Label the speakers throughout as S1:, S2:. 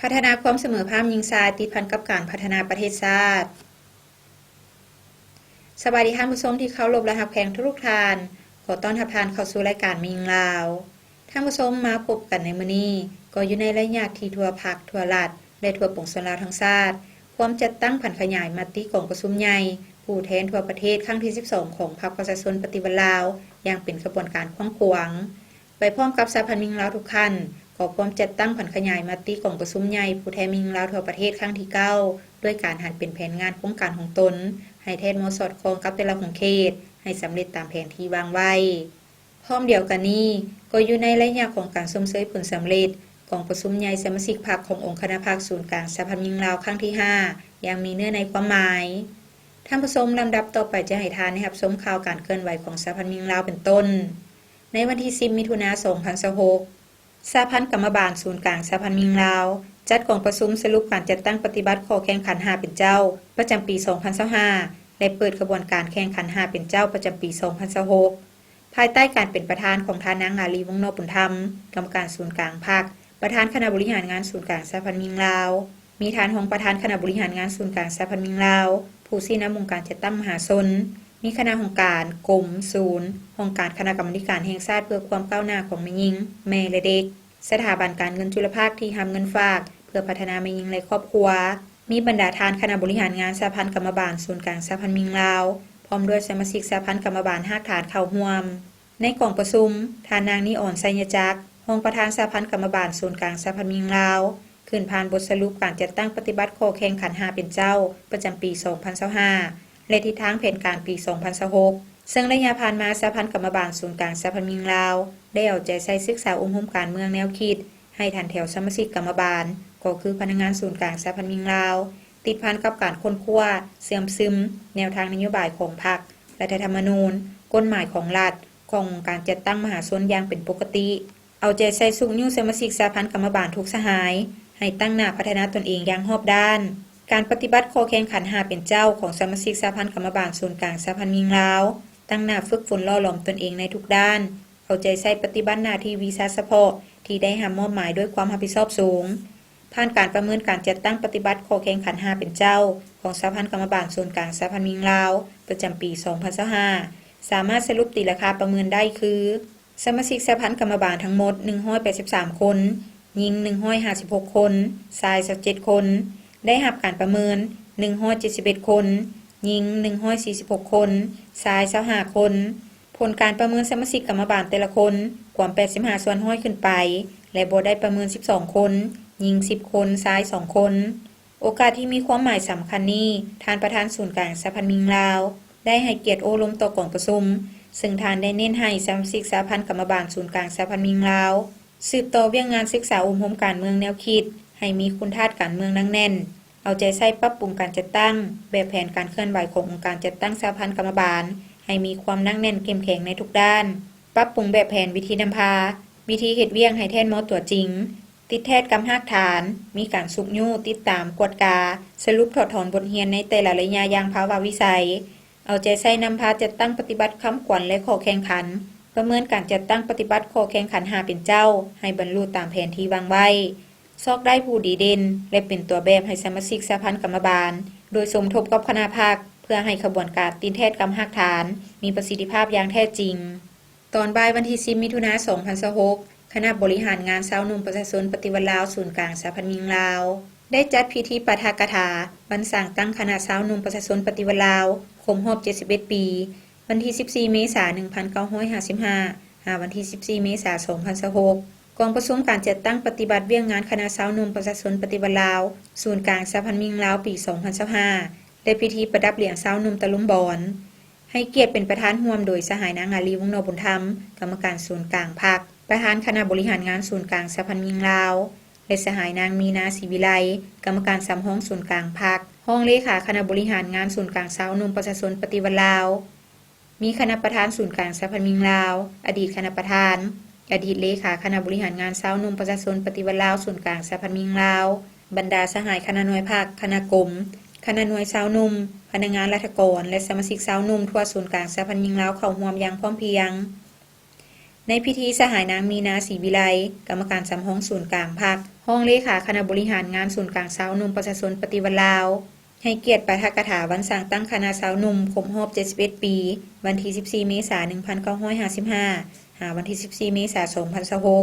S1: พัฒนาความเสมอภาคหญิงชายติดพันกับการพัฒนาประเทศชาติสวัสดีท่านผู้ชมที่เคารพและรับแขกทุกท่านขอต้อนรับท่านเข้าสู่รายการมียิงลาวท่านผู้ชมมาพบกันในมื้อนี้ก็อยู่ในระยะที่ทั่วภาคทั่วรัฐและทั่วปวงชนลาวทั้งชาติความจัดตั้งผันขยายมติของประชุมใหญ่ผู้แทนทั่วประเทศครั้งที่12ของพรรคประชาชนปฏิวัติลาวอย่างเป็นกระบวนการกว้างขวางไปพร้อมกับสหพันธ์มิงลาวทุกท่านขอความจัดตั้งผันขยายมติของประชุมใหญ่ผู้แทนมิงลาวทั่วประเทศครั้งที่9ด้วยการหันเป็นแผนงานโครงการของตนให้แทนมสอดคล้องกับแต่ละของเขตให้สำเร็จตามแผนที่วางไว้พร้อมเดียวกันนี้ก็อยู่ในระยะของการชมเชยผลสำเร็จของประชุมใหญ่สมาชิกพรรคขององค์คณะพรรคศูนย์กลางสหพันธ์มิงลาวครั้งที่5อย่างมีเนื้อในความหมายท่านผู้ชมลำดับต่อไปจะให้ทานนะครับชมข่าวการเคลื่อนไหวของสหพันธ์มิงลาวเป็นต้นในวันที่10มิถุนายน2026สหพันธ์กรรมบาลศูนย์กลางสหพันธ์มิงลาวจัดกองประชุมสรุปการจัดตั้งปฏิบัติข้อแข่งขัน5เป็นเจ้าประจำปี2025และเปิดกระบวนการแข่งขัน5เป็นเจ้าประจำปี2026ภายใต้การเป็นประธานของท่านนางอาลีวงศ์นอกบุญธรรมกรรมการศูนย์กลางพรรคประธานคณะบริหารงานศูนย์กลางสหพันธ์มิงลาวมีท่านรองประธานคณะบริหารงานศูนย์กลางสหพันธ์มิงลาวผู้ชี้นำวงการจัดตั้งมหาชนมีคณะองค์การกรมศูนย์องค์การคณะกรรมการแห่งชาติเพื่อความก้าวหน้าของแม่หญิงแม่และเด็กสถาบันการเงินจุลภาคที่ทำเงินฝากเพื่อพัฒนาแม่หญิงและครอบครัวมีบรรดาทานคณะบริหารงานสหพันธ์กรรมบาลศูนย์กลางสหพันธ์มิงลาวพร้อมด้วยสมาชิกสหพันธ์กรรมบาล5ฐานเข้าร่วมในกองประชุมทานนางนิอ่อนไซยจักรรองประธานสหพันธ์กรรมบาลศูนย์กลางสหพันธ์มิงลาวขึ้นผ่านบทสรุปการจัดตั้งปฏิบัติข้อแข่งขัน5เป็นเจ้าประจำปี2025และทิศทางแผนการปี2026ซึ่งระยะผ่านมาสหพันธ์กรรมบาลศูนย์กลางสหพันธ์มิงลาวได้เอาใจใส่ศึกษาองค์การการเมืองแนวคิดให้ทันแถวสมาชิกกรรมบาลก็คือพนักงานศูนย์กลางสหพันธ์มิงลาวติดพันกับการค้นคว้าเสื่อมซึมแนวทางนโยบายของพรรครัฐธรรมนูญกฎหมายของรัฐของการจัดตั้งมหาชนอย่างเป็นปกติเอาใจใส่สุขนิ้วสมาชิกสหพันธ์กรรมบาลทุกสหายให้ตั้งหน้าพัฒนาตนเองอย่างรอบด้านการปฏิบัติข้อแข่งขัน5เป็นเจ้าของสมาชิกสหพันธ์กรรมบาลศูนย์กลางสหพันธ์มิงลาวตั้งหน้าฝึกฝนล่อหลอมตนเองในทุกด้านเอาใจใส่ปฏิบัติหน้าที่วีซ่าเฉพาะที่ได้รับมอบหมายด้วยความรับผิดชอบสูงผ่านการประเมินการจัดตั้งปฏิบัติข้อแข่งขัน5เป็นเจ้าของสหพันธ์กรรมบาลศูนย์กลางสหพันธ์มิงลาวประจำปี2025สามารถสรุปตีราคาประเมินได้คือสมาชิกสหพันธ์กรรมบาลทั้งหมด183คนหญิง156คนชาย17คนได้รับการประเมิน171คนหญิง146คนชาย25คนผลการประเมินสมาชิกกรรมบาลแต่ละคนความ85ส่วนห้อยขึ้นไปและบ่ได้ประเมิน12คนหญิง10คนชาย2คนโอกาสที่มีความหมายสำคัญนี้ท่านประธานศูนย์กลางสหพันธ์มิงลาวได้ให้เกียรติโอลมต่อกองประชุมซึ่งท่านได้เน้นให้สมาชิกสหพันธ์กรรมบาลศูนย์กลางสหพันธ์มิงลาวสืบต่อเวียงงานศึกษาอุมมการเมืองแนวคิดให้มีคุณธาตุการเมืองนักแน่นเอาใจใส่ปรับปรุงการจัดตั้งแบบแผนการเคลื่อนไหวขององค์การจัดตั้งสหพันธ์กรรมบาลให้มีความนักแน่นเข้มแข็งในทุกด้านปรับปรุงแบบแผนวิธีนำพาวิธีเฮ็ดเวียงให้แทนหมอตัวจริงติดแทศกำหักฐานมีการสุกยู่ติดตามกวดกาสรุปถอดถอนบทเรียนในแต่ละระยะอย่างภาวะวิสัยเอาใจใส่นำพาจัดตั้งปฏิบัติค้ำขวัญและข้อแข่งขันประเมินการจัดตั้งปฏิบัติข้อแข่งขัน5เป็นเจ้าให้บรรลุตามแผนที่วางไว้ซอกได้ผู้ดีเด่นและเป็นตัวแบบให้สมาชิกสหพันธ์กรรมบาลโดยสมทบกับคณะภาคเพื่อให้ขบวนการติดแทศกำหักฐานมีประสิทธิภาพอย่างแท้จริงตอนบ่ายวันที่10มิถุนายน2026คณะบริหารงานชาวหนุ่มประชาชนปฏิวัติลาวศูนย์กลางสหพันธ์มิงลาวได้จัดพิธีปาฐกถาบรรสั่งตั้งคณะชาวหนุ่มประชาชนปฏิวัติลาวครบรอบ71ปีวันที่14เมษายน1955หาวันที่14เมษายน2026กองประชุมการจัดตั้งปฏิบัติเวียงงานคณะชาวหนุ่มประชาชนปฏิวัติลาวศูนย์กลางสหพันธ์มิงลาวปี2025และพิธีประดับเหรียญชาวหนุ่มตะลุมบอนให้เกียรติเป็นประธานร่วมโดยสหายนางอาลีวงศ์นอกบุญธรรมกรรมการศูนย์กลางพรรคประธานคณะบริหารงานศูนย์กลางสหพันธ์มิงลาวและสหายนางมีนาศรีวิไลกรรมการสำห้องศูนย์กลางพรรคห้องเลขาคณะบริหารงานศูนย์กลางชาวหนุ่มประชาชนปฏิวัติลาวมีคณะประธานศูนย์กลางสหพันธ์มิงลาวอดีตคณะประธานอดีตเลขาคณะบริหารงานชาวหนุ่มประชาชนปฏิวัติลาวศูนย์กลางสหพันธ์มิงลาวบรรดาสหายคณะหน่วยภาคคณะกรมคณะหน่วยชาวหนุ่มพนักงานราชการและสมาชิกชาวหนุ่มทั่วศูนย์กลางสหพันธ์มิงลาวเข้าร่วมอย่างพร้อมเพรียง ในพิธีสหายนางมีนาศรีวิไลกรรมการสำห้องศูนย์กลางพรรคห้องเลขาคณะบริหารงานศูนย์กลางสาวหนุ่มประชาชนปฏิวัติลาวให้เกียรติปาฐกถาวันสร้างตั้งคณะสาวหนุ่มครบรอบ71ปีวันที่14เมษายน1955หาวันที่14เมษายน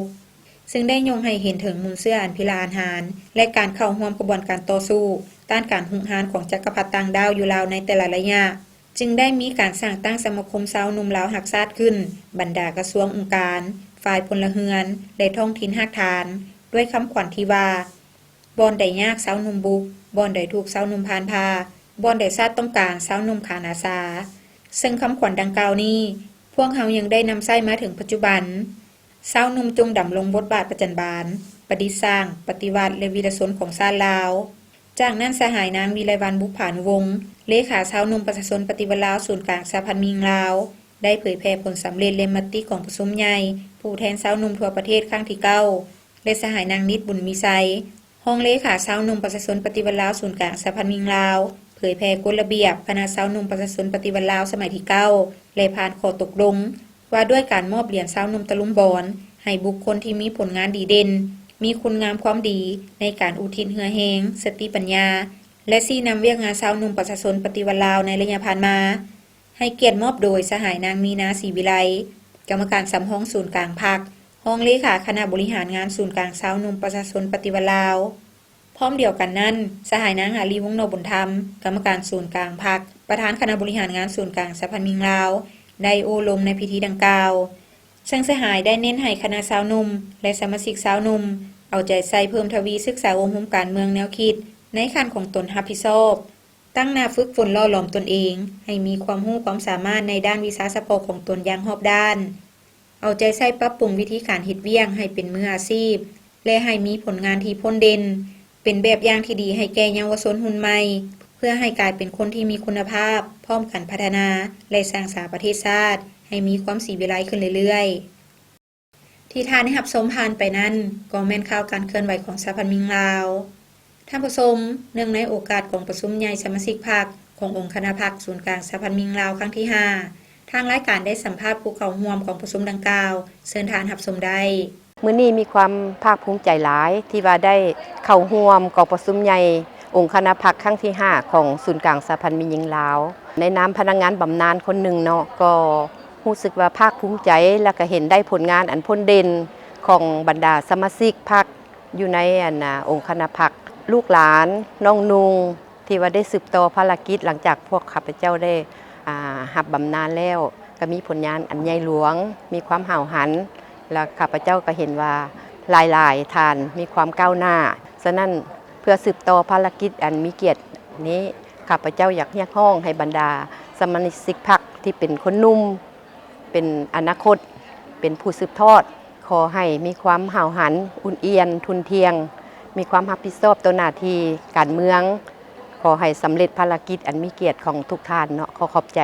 S1: 2026ซึ่งได้ยงให้เห็นถึงมุมเสื้ออันพิลาญหาญและการเข้าร่วมกระบวนการต่อสู้ต้านการหุกหานของจักรพรรดิต่างดาวอยู่ลาวในแต่ละระยะจึงได้มีการสร้างตั้งสมาคมสาวหนุ่มลาวหักชาติขึ้นบรรดากระทรวงองค์การฝ่ายพลเรือนและท้องถิ่นฮักฐานด้วยคำขวัญที่ว่าบ่อนใดยากสาวหนุ่มบุกบ่อนใดถูกสาวหนุ่มผ่านพาบ่อนใดชาติต้องการสาวหนุ่มขานอาสาซึ่งคำขวัญดังกล่าวนี้พวกเขายังได้นำใช้มาถึงปัจจุบันสาวหนุ่มจงดำรงบทบาทประจันบานประดิษฐ์สร้างปฏิวัติและวีรชนของชาติลาวจากนั้นสหายนางวิไลวรรณบุพผานุวงศ์เลขาสาวหนุ่มประชาชนปฏิวัติลาวศูนย์กลางสหพันธ์มิงลาวได้เผยแพร่ผลสำเร็จและมติของประชุมใหญ่ผู้แทนสาวหนุ่มทั่วประเทศครั้งที่9และสหายนางนิดบุญมีไซห้องเลขาสาวหนุ่มประชาชนปฏิวัติลาวศูนย์กลางสหพันธ์มิงลาวเผยแพร่กฎระเบียบคณะสาวหนุ่มประชาชนปฏิวัติลาวสมัยที่9และผ่านข้อตกลงว่าด้วยการมอบเหรียญสาวหนุ่มตะลุมบอนให้บุคคลที่มีผลงานดีเด่นมีคุณงามความดีในการอุทิศเหือแหงสติปัญญาและชี้นำเวียกงานสาวหนุ่มประชาชนปฏิวัติลาวในระยะผ่านมาให้เกียรติมอบโดยสหายนางมีนาศรีวิไลกรรมการสำห้องศูนย์กลางพรรคห้องเลขาคณะบริหารงานศูนย์กลางสาวหนุ่มประชาชนปฏิวัติลาวพร้อมเดียวกันนั้นสหายนางอาลีวงศ์โนบุญธรรมกรรมการศูนย์กลางพรรคประธานคณะบริหารงานศูนย์กลางสหพันธ์มิงลาวได้โอลมในพิธีดังกล่าวซึ่งสหายได้เน้นให้คณะสาวหนุ่มและสมาชิกสาวหนุ่มเอาใจใส่เพิ่มทวีศึกษาองค์การการเมืองแนวคิดในขั้นของตนรับผิดชอบตั้งหน้าฝึกฝนล่อหลอมตนเองให้มีความรู้ความสามารถในด้านวิชาเฉพาะของตนอย่างรอบด้านเอาใจใส่ปรับปรุงวิธีการเฮ็ดเวียกให้เป็นมืออาชีพและให้มีผลงานที่พ้นเด่นเป็นแบบอย่างที่ดีให้แก่เยาวชนรุ่นใหม่เพื่อให้กลายเป็นคนที่มีคุณภาพพร้อมกันพัฒนาและสร้างสรรค์ประเทศชาติให้มีความสีวิไลขึ้นเรื่อยๆที่ท่านได้รับชมผ่านไปนั้นก็แม่นข่าวการเคลื่อนไหวของสหพันธ์มิงลาวท่านผู้ชมเนื่องในโอกาสของประชุมใหญ่สมาชิกพรรคขององค์คณะพรรคศูนย์กลางสหพันธ์มิงลาวครั้งที่5ทางรายการได้สัมภาษณ์ผู้เข้าร่วมของประชุมดังกล่าวเชิญทานรับชมได้
S2: มื้อนี้มีความภาคภูมิใจหลายที่ว่าได้เข้าร่วมกองประชุมใหญ่องค์คณะพรรคครั้งที่5ของศูนย์กลางสหพันธ์มิงลาวในนามพนักงานบำนาญคนหนึ่งเนาะก็รู้สึกว่าภาคภูมิใจแล้วก็เห็นได้ผลงานอันพ้นเด่นของบรรดาสมาชิกพรรคอยู่ในองค์คณะพรรคลูกหลานน้องนุงที่ว่าได้สืบต่อภารกิจหลังจากพวกข้าพเจ้าได้รับบำนาญแล้วก็มีผลงานอันใหญ่หลวงมีความห่าวหันและข้าพเจ้าก็เห็นว่าหลายๆท่านมีความก้าวหน้าฉะนั้นเพื่อสืบต่อภารกิจอันมีเกียรตินี้ข้าพเจ้าอยากเรียกร้องให้บรรดาสมาชิกพรรคที่เป็นคนหนุ่มเป็นอนาคตเป็นผู้สืบทอดขอให้มีความห่าวหันอุ่นเอียนทุนเทียงมีความรับผิดชอบต่อหน้าที่การเมืองขอให้สำเร็จภารกิจอันมีเกียรติของทุกท่านเนาะขอบใจ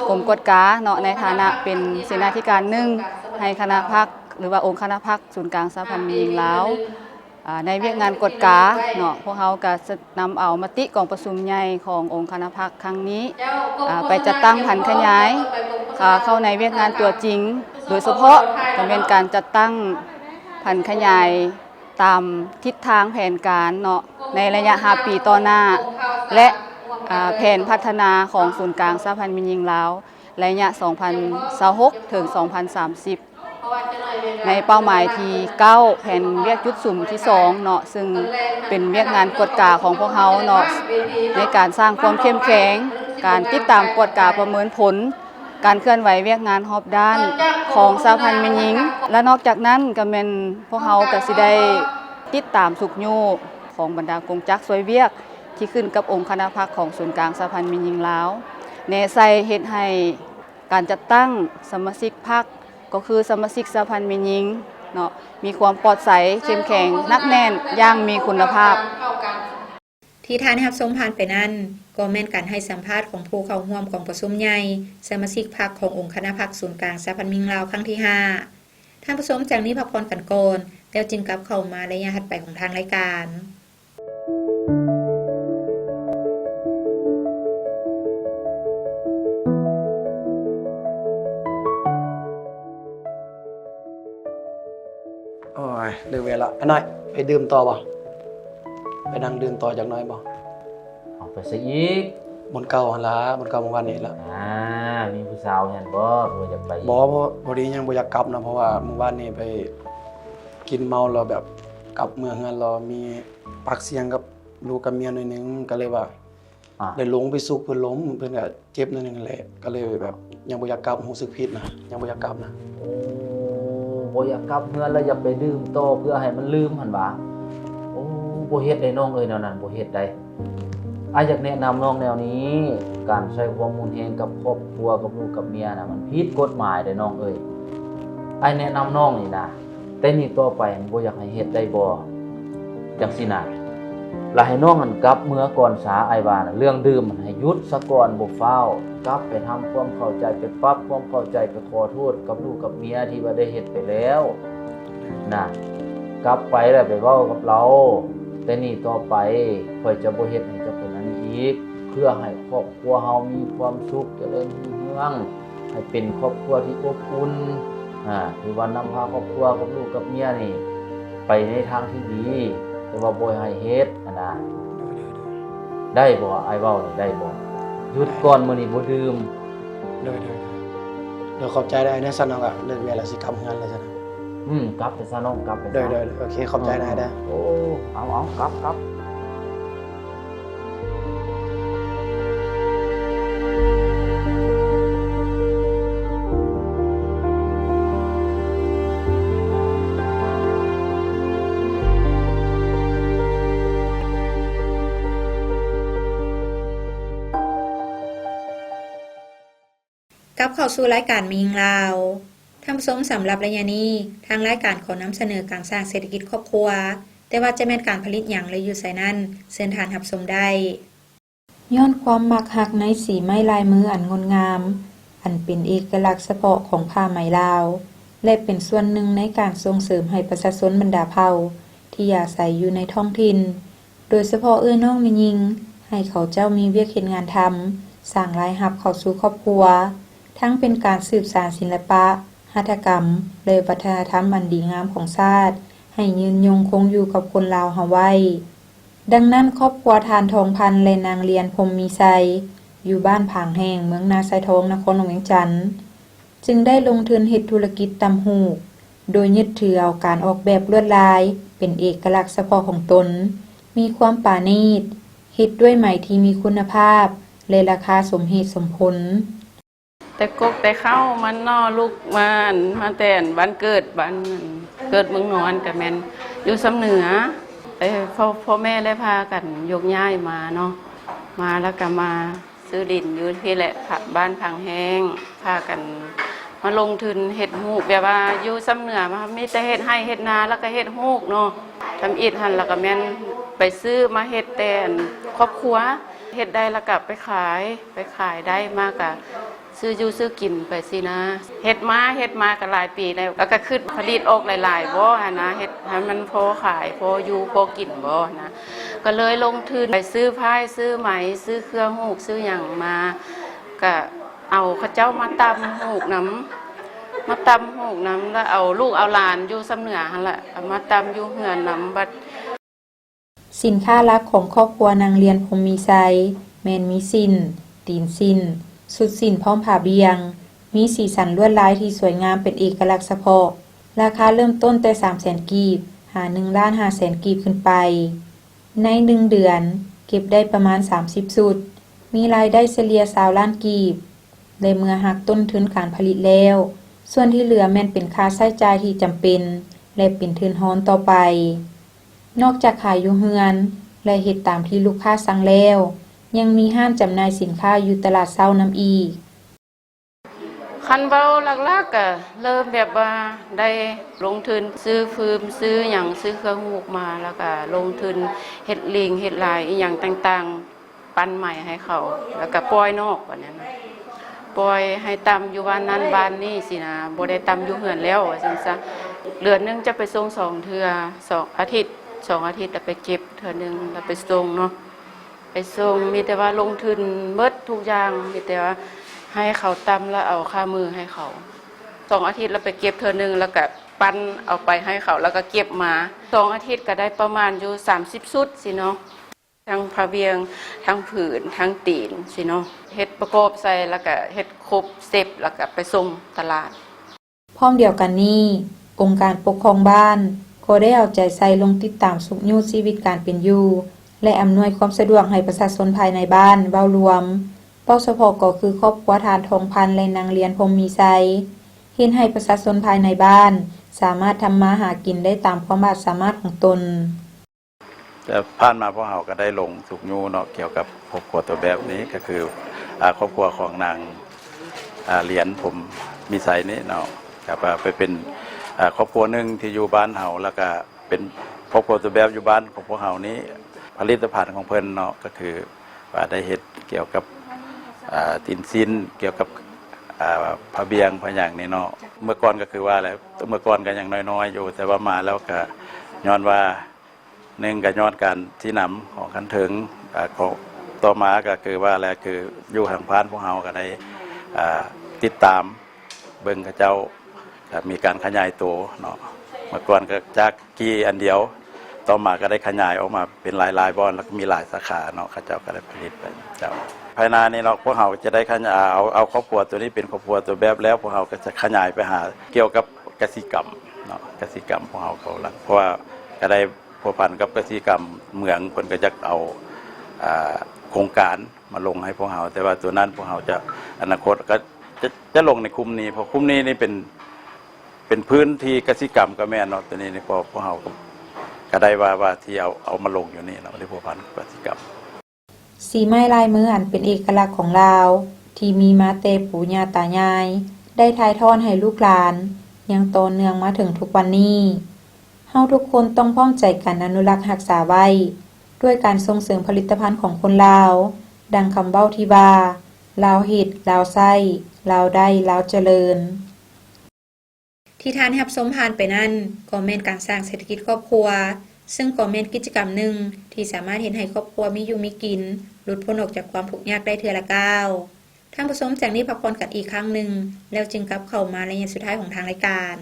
S3: กรมกฎกาเนาะในฐานะเป็นเสนาธิการหนึ่งให้คณะพรรคหรือว่าองค์คณะพรรคศูนย์กลางสหพันธ์มิงลาวในเวียกงานกฎกาเนาะพวกเขาก็จะนำเอามติกองประชุมใหญ่ขององค์คณะพรรคครั้งนี้ไปจัดตั้งผันขยายเข้าในเวียกงานตัวจริงโดยเฉพาะจะเป็นการจัดตั้งผันขยายตามทิศทางแผนการเนาะในระยะ5 ปีต่อหน้าและแผนพัฒนาของศูนย์กลางสหพันธ์มิงลาวระยะ 2026 ถึง 2030 ในเป้าหมายที่9แผนเวียกยุทธสุ่มที่2เนาะซึ่งเป็นเวียกงานกฎกาของพวกเขาเนาะในการสร้างความเข้มแข็งการติดตามกฎกาประเมินผลการเคลื่อนไหวเวียกงานรอบด้านของสหพันธ์มิหญิงและนอกจากนั้นก็แม่นพวกเขาก็สิได้ติดตามสุขโยของบรรดากงจักรสวยเวียกที่ขึ้นกับองค์คณะพรรคของศูนย์กลางสหพันธ์มิหญิงลาวแนใส่เฮ็ดให้การจัดตั้งสมาชิกพรรคก็คือสมาชิกสหพันธ์มิหญิงเนาะมีความปลอดใสเข้มแข็งนักแน่นอย่างมีคุณภาพ
S1: ที่ท่านรับชมผ่านไปนั้นก็แม่นการให้สัมภาษณ์ของผู้เข้าร่วมของประชุมใหญ่สมาชิกพรรคขององค์คณะพรรคศูนย์กลางสหพันธ์มิงลาวครั้งที่5ท่านผู้ชมจากนี้พักผ่อนกันก่อนแล้วจึงกลับเข้ามาระยะถัดไปของทางรายการ
S4: อันน้อยไปดื่มต่อบ่ไปนั่งดื่มต่อจากน้อยบ่
S5: เอาไปซะอีก
S4: บนเก่าหั่นล่ะบนเก่าเมื่อวานนี้ล่ะ
S5: มีผู้สาวเห็นบ่บ่อยากไป
S4: บ่เพราะพอดียังบ่อยากกลับนะเพราะว่าเมื่อวานนี้ไปกินเมาแล้วแบบกลับเมืองเฮือนเรามีปากเสียงกับลูกกับเมียหน่อยนึงก็เลยว่า
S5: อ่ะ
S4: ได้ลงไปซุกเพิ่นล้มเพิ่นก็เจ็บหนิดนึงแหละก็เลยแบบยังบ่อยากกลับรู้สึกผิดนะยังบ่อยากกลับนะ
S5: โอ้บ่อยากกลับเฮือนแล้วอยากไปดื่มต่อเพื่อให้มันลืมหั่นว่าโอ้บ่เฮ็ดได้น้องเอ้ยแนวนั้นบ่เฮ็ดได้อยากแนะนำน้องแนวนี้ การใช้ความรุนแรงกับครอบครัวกับลูกกับเมียน่ะมันผิดกฎหมายเด้น้องเอ้ยแนะนำน้องนี่นะแต่นี่ต่อไปบ่อยากให้เฮ็ดได้บ่จังซี่น่ะแล้วให้น้องมันกลับเมื่อก่อนสาว่าน่ะเรื่องดื่มมันให้หยุดซะก่อนบ่ฟ้าวกลับไปทำความเข้าใจไปปรับความเข้าใจไปขอโทษกับลูกกับเมียที่ว่าได้เฮ็ดไปแล้วนะกลับไปแล้วไปเว้ากับเรา แต่นี่ต่อไปข่อยจะบ่เฮ็ดให้เจ้าเป็นนั้นอีกเพื่อให้ครอบครัวเฮามีความสุขเจริญรุ่งเรืองให้เป็นครอบครัวที่อบอุ่นที่ว่านำพาครอบครัวกับลูกกับเมียนี่ไปในทางที่ดีแต่ว่าบ่ให้เฮ็ดนะได้บ่อ้ายเว้านี่ได้บ่หยุดก่อนมื้อนี้บ่ดื่ม
S4: เด้อเดี๋ยวขอบใจได้นะซั่นเนาะก็เลิกเวลาสิกลับเฮือนแล้วซั่นนะ
S5: กลับไปซะน้องกลับไปซะ
S4: เด้อโอเคขอบใจได้เด้อ
S5: โอ้เอากลับ
S1: กลับเข้าสู่รายการมียิงลาวท่านผู้ชมสำหรับระยะนี้ทางรายการขอนำเสนอการสร้างเศรษฐกิจครอบครัวแต่ว่าจะแม่นการผลิตหยังหรืออยู่ไสนั้นเชิญทานรับชมได้ย้อนความมักฮักในสีไม้ลายมืออันงดงามอันเป็นเอกลักษณ์เฉพาะของผ้าไหมลาวและเป็นส่วนหนึ่งในการส่งเสริมให้ประชาชนบรรดาเผ่าที่อาศัยอยู่ในท้องถิ่นโดยเฉพาะน้องแม่หญิงให้เขาเจ้ามีเวียกเฮ็ดงานทำสร้างรายรับเข้าสู่ครอบครัวทั้งเป็นการสืบสานศิลปะหัตถกรรมและวัฒนธรรมอันดีงามของชาติให้ยืนยงคงอยู่กับคนลาวเฮาไว้ดังนั้นครอบครัวทานทองพันธุ์และนางเรียนพรหมมีไซอยู่บ้านผางแห่งเมืองนาไซทองนครหลวงเวียงจันทน์จึงได้ลงทุนเฮ็ดธุรกิจตำหูกโดยยึดถือเอาการออกแบบลวดลายเป็นเอกลักษณ์เฉพาะของตนมีความปราณีตเฮ็ดด้วยไหมที่มีคุณภาพและราคาสมเหตุสมผล
S6: แต่กกแต่เข้ามันนอลูกมาแต่นวันเกิดวันเกิดเมืองนอนกับแมนอยู่สำเหนือพ่อแม่ได้พากันยกย้ายมาเนาะมาแล้วก็มาซื้อดินอยู่ที่แหละบ้านพังแห้งพากันมาลงทุนเฮ็ดฮูกแบบว่าอยู่สำเหนือมามีแต่เฮ็ดให้เฮ็ดนาแล้วก็เฮ็ดฮูกเนาะทำอิฐหั่นแล้วก็แม่นไปซื้อมาเฮ็ดแต่ครอบครัวเฮ็ดได้แล้วก็ไปขายได้มากก็ซื้ออยู่ซื้อกินไปสินะเฮ็ดมาก็หลายปีแล้วแล้วก็ขึ้นผลิตออกหลายๆบ่หั่นนะเฮ็ดให้มันพอขายพออยู่พอกินบ่นะก็เลยลงทุนไปซื้อพายซื้อไหมซื้อเครื่องฮูกซื้อหยังมาก็เอาเขาเจ้ามาตำฮูกน้ำแล้วเอาลูกเอาหลานอยู่สำเหนือหั่นล่ะเอามาตำอยู่เฮือนน้ำบัด
S1: สินค้าหลักของครอบครัวนางเรียนพรหมมีไซแม่นมีสิ้นตีนสิ้นสุดสิ้นพร้อมผ้าเบียงมีสีสันลวดลายที่สวยงามเป็นเอกลักษณ์เฉพาะราคาเริ่มต้นแต่ 300,000 กีบหา 1,500,000 กีบขึ้นไปใน1เดือนเก็บได้ประมาณ30สุดมีรายได้เฉลี่ย20ล้านกีบและเมื่อหักต้นทุนการผลิตแล้วส่วนที่เหลือแม่นเป็นค่าใช้จ่ายที่จำเป็นและเป็นทุนฮ้อนต่อไปนอกจากขายอยู่เฮือนและเฮ็ดตามที่ลูกค้าสั่งแล้วยังมีห้างจำหน่ายสินค้าอยู่ตลาดเช้าน้ำอีก
S6: คันเว้าหลักๆก็เริ่มแบบว่าได้ลงทุนซื้อฟืมซื้อหยังซื้อเครื่องฮูกมาแล้วก็ลงทุนเฮ็ดลิงเฮ็ดลายอีหยังต่างๆปั้นใหม่ให้เขาแล้วก็ปล่อยนอกว่านั้นปล่อยให้ตำอยู่บ้านนั้นบ้านนี้สินะบ่ได้ตำอยู่เฮือนแล้วว่าซั่นซะเดือนนึงจะไปส่ง2เทื่อ2อาทิตย์แล้วไปเก็บเทื่อนึงแล้วไปส่งเนาะไปส่งมีแต่ว่าลงทุนเบิดทุกอย่างมีแต่ว่าให้เขาตำแล้วเอาค่ามือให้เขา2อาทิตย์แล้วไปเก็บเทื่อนึงแล้วก็ ปั้นเอาไปให้เขาแล้วก็เก็บมา2 อาทิตย์ก็ได้ประมาณอยู่30 ชุดสิเนาะทั้งผ้าเวียงทั้งผืนทั้งตีนสิเนาะเฮ็ดประกอบใส่แล้วก็เฮ็ดครบเสร็จแล้วก็ไปส่งตลาด
S1: พร้อมเดียวกันนี้องค์การปกครองบ้านก็ได้เอาใจใส่ลงติดตามสุขอยู่ชีวิตการเป็นอยู่และอำนวยความสะดวกให้ประชาชนภายในบ้านเว้ารวมเป้าเฉพาะก็คือครอบครัวทานทองพันและนางเรียนพรหมมีไซเฮ็ดให้ประชาชนภายในบ้านสามารถทำมาหากินได้ตามความสามารถของตน
S7: แต่ผ่านมาพวกเราก็ได้ลงสุกยูเนาะเกี่ยวกับครอบครัวตัวแบบนี้ก็คือครอบครัวของนางเหรียญผมมีไซนี้เนาะครับไปเป็นครอบครัวหนึ่งที่อยู่บ้านเฮาแล้วก็เป็นครอบครัวตัวแบบอยู่บ้านของพวกเฮานี้ผลิตภัณฑ์ของเพิ่นเนาะก็คือว่าได้เฮ็ดเกี่ยวกับตินซินเกี่ยวกับผ้าเบียงผ้าอย่างนี้เนาะเมื่อก่อนก็คือว่าแล้วเมื่อก่อนก็ยังน้อยๆอยู่แต่ว่ามาแล้วก็ย้อนว่าหนึ่งก็ย้อนการที่นำของคันถึงของต่อมาก็คือว่าแล้วคืออยู่ห่างพานพวกเฮาก็ได้ติดตามเบิ่งเขาเจ้ามีการขยายตัวเนาะเมื่อก่อนก็จากกี่อันเดียวต่อมาก็ได้ขยายออกมาเป็นหลายๆบอนแล้วก็มีหลายสาขาเนาะเขาเจ้าก็ได้ผลิตไปเจ้าภายในนี้เนาะพวกเราจะได้ขยายเอาครอบครัวตัวนี้เป็นครอบครัวตัวแบบแล้วพวกเราก็จะขยายไปหาเกี่ยวกับกสิกรรมเนาะกสิกรรมพวกเราเขาละเพราะว่าก็ได้พัวพันกับกสิกรรมเมืองคนก็จะเอาโครงการมาลงให้พวกเราแต่ว่าตัวนั้นพวกเราจะอนาคตก็จะลงในคุมนี้เพราะคุมนี้นี่เป็นพื้นที่กสิกรรมก็แม่นเนาะตัวนี้นี่พวกเราก็ได้ว่าที่เอามาลงอยู่นี่เนาะที่พัวพันกสิกรรม
S1: สีไม้ลายมืออันเป็นเอกลักษณ์ของลาวที่มีมาแต่ปู่ย่าตายายได้ถ่ายทอดให้ลูกหลานยังต่อเนื่องมาถึงทุกวันนี้เฮาทุกคนต้องพร้อมใจกันอนุรักษ์รักษาไว้ด้วยการส่งเสริมผลิตภัณฑ์ของคนลาวดังคำเว้าที่ว่าลาวเฮ็ดลาวไส้ลาวได้ลาวเจริญที่ทานรับชมผ่านไปนั่นก็แม่นการสร้างเศรษฐกิจครอบครัวซึ่งก็แม่นกิจกรรมหนึ่งที่สามารถเห็นให้ครอบครัวมีอยู่มีกินหลุดพ้นออกจากความทุกข์ยากได้เทื่อละก้าวท่านผู้ชมจากนี้พักผ่อนกันอีกครั้งหนึ่งแล้วจึงกลับเข้ามาในสุดท้ายของทางรายการ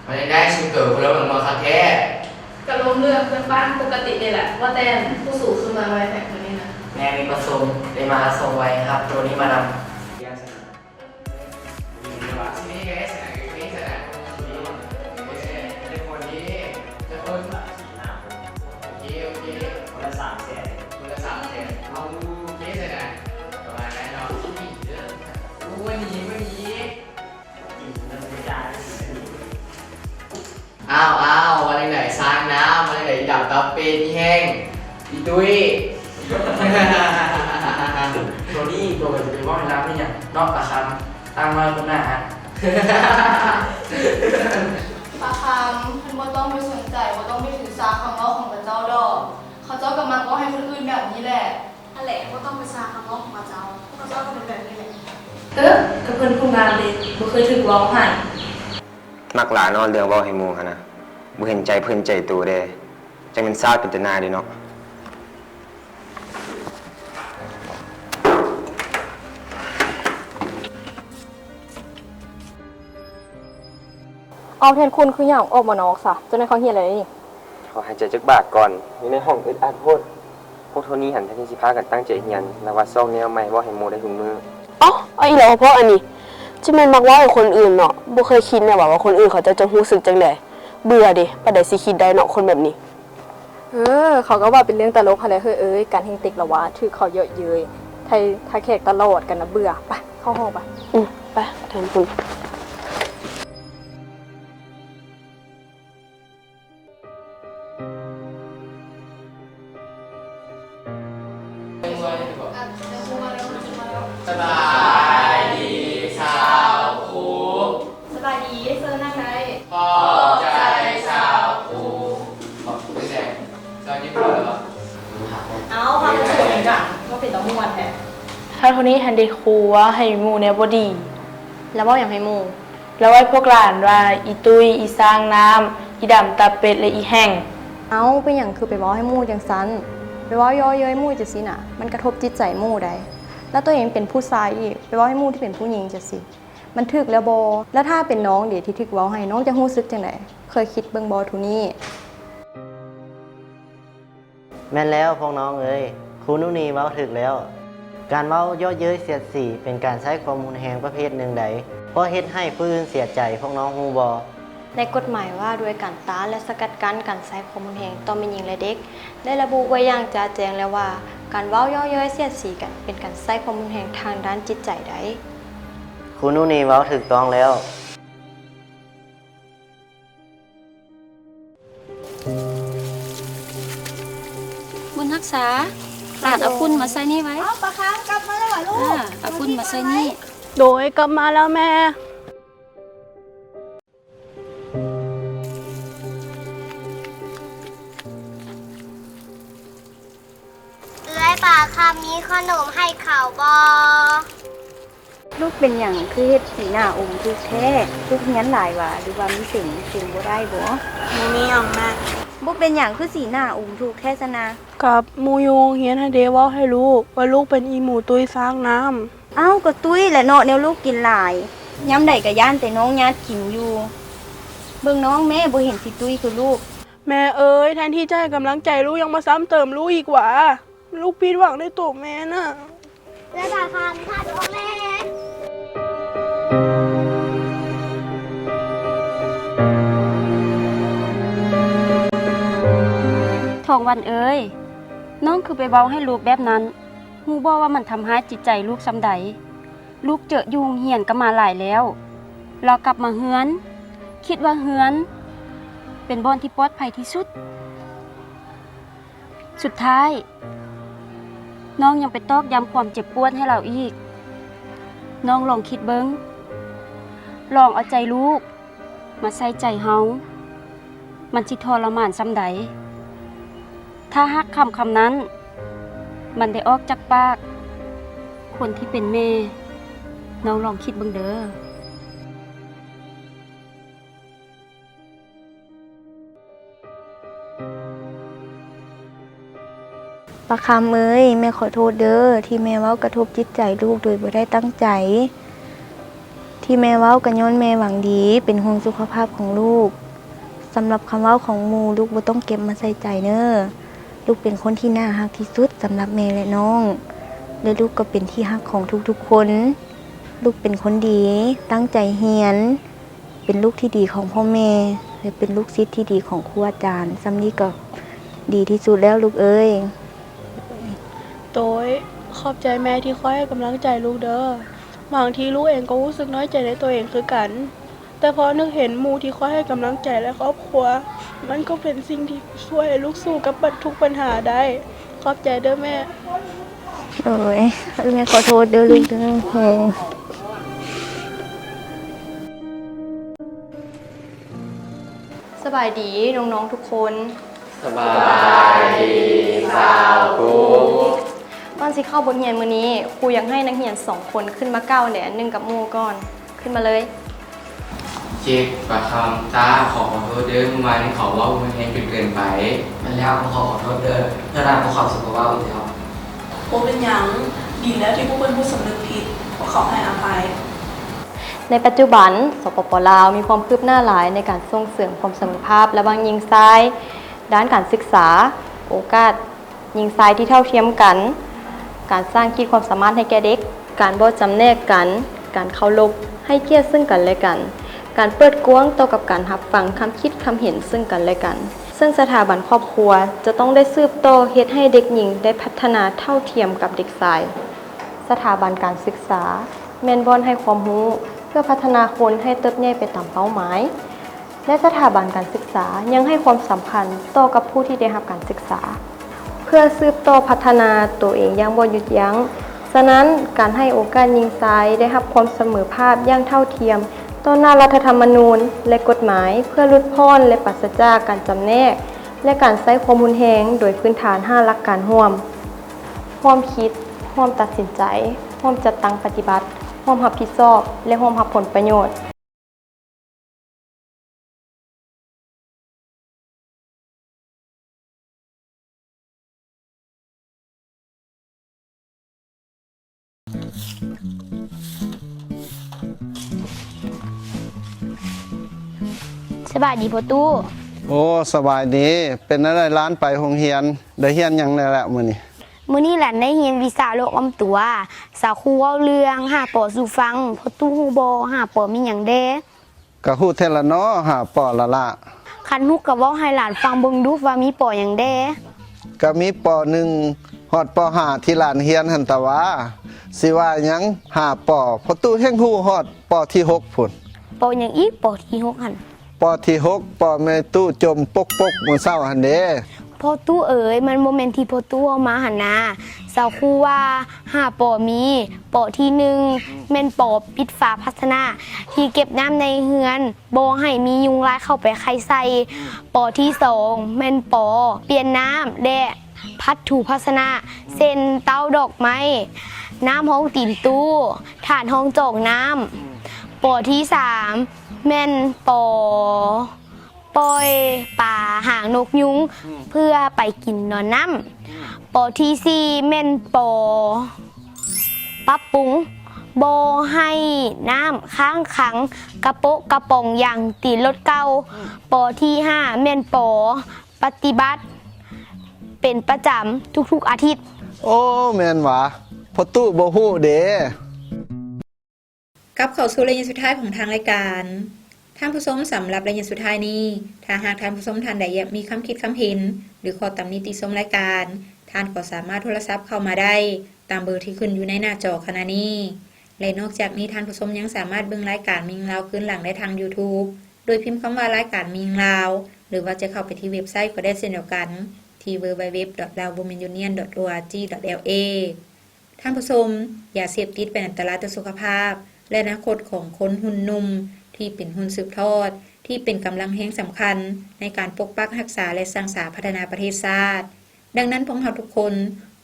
S8: มันได้ชุดเกิดคนละเหมือนมาคาแท้
S9: ก็ล้มเรื่องเพื่อนบ้านปกตินี่แหละว่าแต่ผู้สูงขึ้นมาไว้แท็กคนนี้นะ
S8: แม่มีประสมได้มาส่งไว้ครับตัวนี้มานำอ้าววันไหนสร้างน้ำวันไหนดับตับเป็นที่แห้งอีตุ้ย
S10: ตัวนี้ตัวจะเป็นว่าเวลาที่อย่างนอกตะคำตั้งมาคนหน้า
S9: ปลาคำท่านบ่ต้องไปสนใจบ่ต้องไปถือสาคำเล่าของพระเจ้าดอกเขาเจ้ากำลังก็ให้คนอื่นแบบนี้แหละนั่นแหละบ่ต้องไปสาคำเล่าของพระเจ้าพระเจ้าก็เป็นแบบนี้แหละ
S11: กับเพิ่นผู้งานเลยบ่เคยถึกร้องไห้
S12: มักหลานอนเรื่องเว้าให้หมู่หั่นน่ะบ่เห็นใจเพิ่นใจตัวเด้จังเป็นซาดเป็นตนาเด้เนาะ
S11: เอาแทนคุณคืออย่างออกมานอกซะจนในเขาเฮียอะไรนี่
S12: ขอหายใจจักบาทก่อนอยู่ในห้องอึดอัดโพดพวกเท่านี้หันแทนที่สิพากันตั้งใจเรียนแล้วว่าซ่องแนวใหม่เว้าให้หมู่ได้ทุกมื้อ
S13: เอาอีหลอเพราะอันนี้จะแม่นมักว่าให้คนอื่นเนาะบ่เคยคิดแน่ว่าคนอื่นเขาจะรู้สึกจังได๋เบื่อดิปานใดสิคิดได้เนาะคนแบบนี้
S11: เขาก็ว่าเป็นเรื่องตลกหั่นแหละเอ้ยการเฮงติกละว่าถือเขาเยอะเย้ยถ้าแขกตลอดกันนะเบื่อไปเข้าห้องไป
S13: ไปแทนคุณ
S8: สบายดีชาวคู
S9: สบายดีเซอร์นั่งไง
S8: พอใจชาวคูไม่ใช่ชาวญี่ปุ่นเหรอ
S9: เอาพาไปชมกันก็เป็นตะมวนแท้
S11: ถ้าเท่านี้ทันได้ครูว่าให้หมู่เนี่ยบ่ดี
S13: แล้วเว้าหยังให้หมู่
S11: แล้วไว้พวกหลานว่าอีตุ้ยอีสร้างน้ำอีดำตาเป็ดและอีแห้ง
S13: เอ้าเป็นหยังคือไปเว้าให้หมู่จังซั้นไปเว้าย่อเย้ยหมู่จังซี่น่ะมันกระทบจิตใจหมู่ได้แล้วตัวเองเป็นผู้ชายอีกไปเว้าให้หมู่ที่เป็นผู้หญิงจังซี่มันถึกแล้วบ่แล้วถ้าเป็นน้องเดี๋ยวที่ถึกเว้าให้น้องจะรู้สึกจังได๋เคยคิดเบิ่งบ่ทุนี้
S14: แม่นแล้วพวกน้องเอ้ยครูนุนีเว้าถึกแล้ว การเว้าเย่อเย้ยเสียดสีเป็นการใช้ความรุนแรงประเภทหนึ่งใดเพราะเฮ็ดให้ผู้อื่นเสียใจพวกน้องฮู้บ่
S13: ในกฎหมายว่าด้วยการต้านและสกัดกั้นการใช้ความรุนแรงต่อแม่หญิงและเด็กได้ระบุไว้อย่างชัดแจ้งแล้วว่าการเว้าเย่อเย้ยเสียดสีกันเป็นการใช้ความรุนแรงทางด้านจิตใจใด
S14: ครูนุนีเว้าถูกต้องแล้ว
S15: บุญรักษาหลานเอาฝุ่นมาใส่นี่ไว้เอาปลาค้างกลับมาแล้วเหรอลูกเอาฝุ่นมาใส่นี่
S11: โดยกลับมาแล้วแม่
S16: ป่าคำนี้ขนมให้ข่าวบอ
S15: ลูกเป็นอย่างคือเฮ็ดสีหน้าอมคือแท้ลูกเฮียนหลายว่าหรือว่ามีสิ่งบ่ได้บ่
S16: มีอย่างแม่
S15: บ่เป็นอย่างคือสีหน้าอมถูกแท้ซะนะ
S11: กับหมูยูเฮียนให้เดเว้าให้ลูกว่าลูกเป็นอีหมูตุ้ยสร้างน้ำ
S15: เอ้าก็ตุ้ยแหละเนาะแนวลูกกินหลายยามใดก็ย่านแต่น้องญาติกินอยู่เบิ่งน้องแม่บ่เห็นสิตุ้ยคือลูก
S11: แม่เอ้ยแทนที่จะให้กำลังใจลูกยังมาซ้ำเติมลูกอีกว่าลูกผิดหวังในตัวแม่น่ะ
S16: และป่าคำค่ะตัวแม่
S15: ทองวันเอ้ยน้องคือไปเว้าให้ลูกแบบนั้นฮู้บ่ว่ามันทำร้ายจิตใจลูกซำใดลูกเจอยุงเหียนก็มาหลายแล้วเรากลับมาเฮือนคิดว่าเฮือนเป็นบ่อนที่ปลอดภัยที่สุดสุดท้ายน้องยังไปตอกย้ำความเจ็บปวดให้เราอีกน้องลองคิดเบิ่งลองเอาใจลูกมาใส่ใจเฮามันสิทรมานซำใดถ้าฮักคำนั้นมันได้ออกจากปากคนที่เป็นแม่น้องลองคิดเบิ่งเด้อปะคำเอ้ยแม่ขอโทษเด้อที่แม่เว้ากระทบจิตใจลูกโดยบ่ได้ตั้งใจที่แม่เว้าก็ย้อนแม่หวังดีเป็นห่วงสุขภาพของลูกสำหรับคำเว้าของหมู่ลูกบ่ต้องเก็บมาใส่ใจเด้อลูกเป็นคนที่น่ารักที่สุดสำหรับแม่และน้องและลูกก็เป็นที่รักของทุกๆคนลูกเป็นคนดีตั้งใจเรียนเป็นลูกที่ดีของพ่อแม่และเป็นลูกศิษย์ที่ดีของครูอาจารย์ซ้ำนี้ก็ดีที่สุดแล้วลูกเอ้ย
S11: โดยขอบใจแม่ที่คอยให้กำลังใจลูกเด้อบางทีลูกเองก็รู้สึกน้อยใจในตัวเองคือกันแต่พอนึกเห็นหมู่ที่คอยให้กำลังใจและครอบครัวมันก็เป็นสิ่งที่ช่วยให้ลูกสู้กับทุกปัญหาได้ขอบใจเด้อแม่
S15: โอ้ยแม่ขอโทษเด้อลูกเด้อ
S13: สบายดีน้องๆทุกคน
S8: สบายดีสาวกู
S13: ก่อนสิเข้าบทเรียนมื้อนี้ครูอยากให้นักเรียน2คนขึ้นมาก้าวแหน่1กับหมู่ก่อนขึ้นมาเลย
S8: เช็คประคำตาขอโทษเด้อเมื่อวานนี้ขอว่ามันแห้งเกินไปมันแล้วขอโทษเด้อเพื่อนเราขอสุขภาพอีกแล้ว
S17: โอเป็นหยังดีแล้วที่ผู้เป็นผู้สำนึกผิดขอให้อภัย
S13: ในปัจจุบันสปป.ลาวมีความคืบหน้าหลายในการส่งเสริมความเสมอภาพระหว่างหญิงชายด้านการศึกษาโอกาสหญิงชายที่เท่าเทียมกันการสร้างขีดความสามารถให้แก่เด็กการบ่จำแนกกันการเคารพให้เกียรติซึ่งกันและกันการเปิดกว้างต่อกับการรับฟังคำคิดคำเห็นซึ่งกันและกันซึ่งสถาบันครอบครัวจะต้องได้สืบต่อเฮ็ดให้เด็กหญิงได้พัฒนาเท่าเทียมกับเด็กชายสถาบันการศึกษาแม่นบ่อนให้ความรู้เพื่อพัฒนาคนให้เติบใหญ่ไปตามเป้าหมายและสถาบันการศึกษายังให้ความสำคัญต่อกับผู้ที่ได้รับการศึกษาเพื่อสืบต่อพัฒนาตัวเองอย่างบ่หยุดยั้งฉะนั้นการให้โอกาสหญิงชายได้รับความเสมอภาพอย่างเท่าเทียมต่อหน้ารัฐธรรมนูญและกฎหมายเพื่อลดพ้นและปราศจากการจำแนกและการใช้ความรุนแรงโดยพื้นฐาน5หลักการร่วมคิดร่วมตัดสินใจ ร่วมจัดตั้งปฏิบัติร่วมรับผิดชอบ และร่วมรับผลประโยชน์
S15: สบายดีพ่อตู้
S18: โอ้สบายดีเป็นอะไรร้านไปโรงเรียนได้เรียนหยังได้แล้วมื้อนี้
S15: มื้อนี้หลานได้เรียนวิชาโลกอ้อมตัวสาวครูเว้าเรื่องหาปอสู่ฟังพ่อตู้ฮู้บ่หาปอมีหยังแด
S18: ก็ฮู้แท้ละเนาะหาปอละละ
S15: คันฮู้ก็เว้าให้หลานฟังเบิ่งดูว่ามีปอหยังแด
S18: ก็มีป.1 ฮอดป.5 ที่หลานเรียนหั่นตะว่าสิว่าหยังหาปอพอตู้แห่งฮู้ฮอดป.ที่6พุ่น
S15: ปอหยังอีกปอที่6หั่น
S18: ป.ที่6ปอแม่ตู้จมปกมื้อเช้าหั่นเด้
S15: พ่อตู้เอ๋ยมันโมเมนต์ที่พ่อตู้เอามาหันนาสาวครูว่า5ปอมีปอที่1แม่นปอปิดฝาพัฒนาที่เก็บน้ำในเฮือนบ่ให้มียุงลายเข้าไปไข่ใส่ปอที่2แม่นปอเปลี่ยนน้ำและพัดถูพัฒนาเส้นเต้าดอกไม้น้ำห้องตีนตู้ฐานห้องจอกน้ำปอที่3แม่นปอปล่อยป่าหางนกยุงเพื่อไปกินนอนน้ำปอที่4แม่นปอปรับปรุงบ่ให้น้ำค้างขังกระโปะกระป๋องอย่างตีรถเก่าปอที่5แม่นปอปฏิบัติเป็นประจำทุกๆอาทิตย์
S18: โอ้แม่นหวะพอตู้บ่ฮู้เด้
S1: กลับเข้าสู่ระยะสุดท้ายของทางรายการท่านผู้ชมสำหรับระยะสุดท้ายนี้ถ้าหากท่านผู้ชมท่านใดอยากมีคำคิดคำเห็นหรือขอตำหนิติชมรายการท่านก็สามารถโทรศัพท์เข้ามาได้ตามเบอร์ที่ขึ้นอยู่ในหน้าจอขณะนี้และนอกจากนี้ท่านผู้ชมยังสามารถเบิ่งรายการมิงลาวคืนหลังได้ทาง YouTube โดยพิมพ์คำว่ารายการมิงลาวหรือว่าจะเข้าไปที่เว็บไซต์ก็ได้เช่นเดียวกันที่ www.lawwomenunion.org.la ท่านผู้ชมอย่าเสพติดเป็นอันตรายต่อสุขภาพและอนาคตของคนหุ่นนุ่มที่เป็นหุ้นสืบทอดที่เป็นกำลังแห่งสำคัญในการปกปักรักษาและสร้างสรรค์พัฒนาประเทศชาติดังนั้นพวกเราทุกคน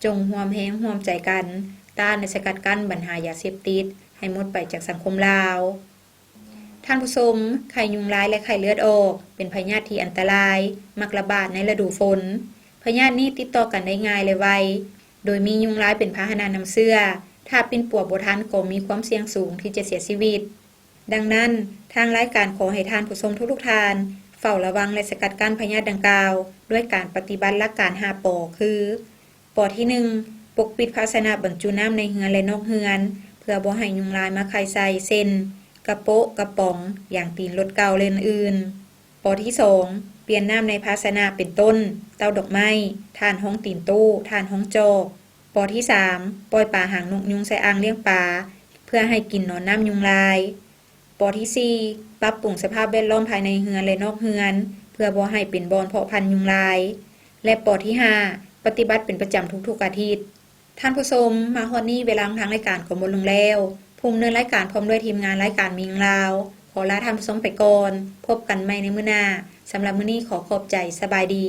S1: จงร่วมแรงร่วมใจกันต้านและสกัดกั้นปัญหายาเสพติดให้หมดไปจากสังคมลาวท่านผู้ชมไข้ยุงลายและไข้เลือดออกเป็นพยาธิที่อันตรายมักระบาดในฤดูฝนพยาธินี้ติดต่อกันได้ง่ายและไวโดยมียุงลายเป็นพาหนะนำเชื้อถ้าเป็นป่วยบ่ทันก็มีความเสี่ยงสูงที่จะเสียชีวิตดังนั้นทางรายการขอให้ท่านผู้ชมทุกท่านเฝ้าระวังและสกัดกั้นพยาธิดังกล่าวด้วยการปฏิบัติหลักการ5ปอคือปอที่1ปกปิดภาชนะบรรจุน้ำในเฮือนและนอกเฮือนเพื่อบ่ให้ยุงลายมาไข่ใส่เส้นกระโปะกระป๋องอย่างตีนรถเก่าเลนอื่นปอที่2เปลี่ยนน้ำในภาชนะเป็นต้นเต้าดอกไม้ถ่านห้องตีนตู้ถ่านห้องจอกปอที่3ปล่อยปลาหางนกยุงใส่อ่างเลี้ยงปลาเพื่อให้กินนอนน้ำยุงลายปอที่4ปรับปรุงสภาพแวดล้อมภายในเฮือนและนอกเฮือนเพื่อบ่ให้เป็นบ่อนเพาะพันธุ์ยุงลายและปอที่5ปฏิบัติเป็นประจำทุกๆอาทิตย์ท่านผู้ชมมาฮอดนี้เวลาของทางรายการก็หมดลงแล้วผู้ดำเนินรายการพร้อมด้วยทีมงานรายการมิงลาวขอลาท่านผู้ชมไปก่อนพบกันใหม่ในมื้อหน้าสำหรับมื้อนี้ขอขอบใจสบายดี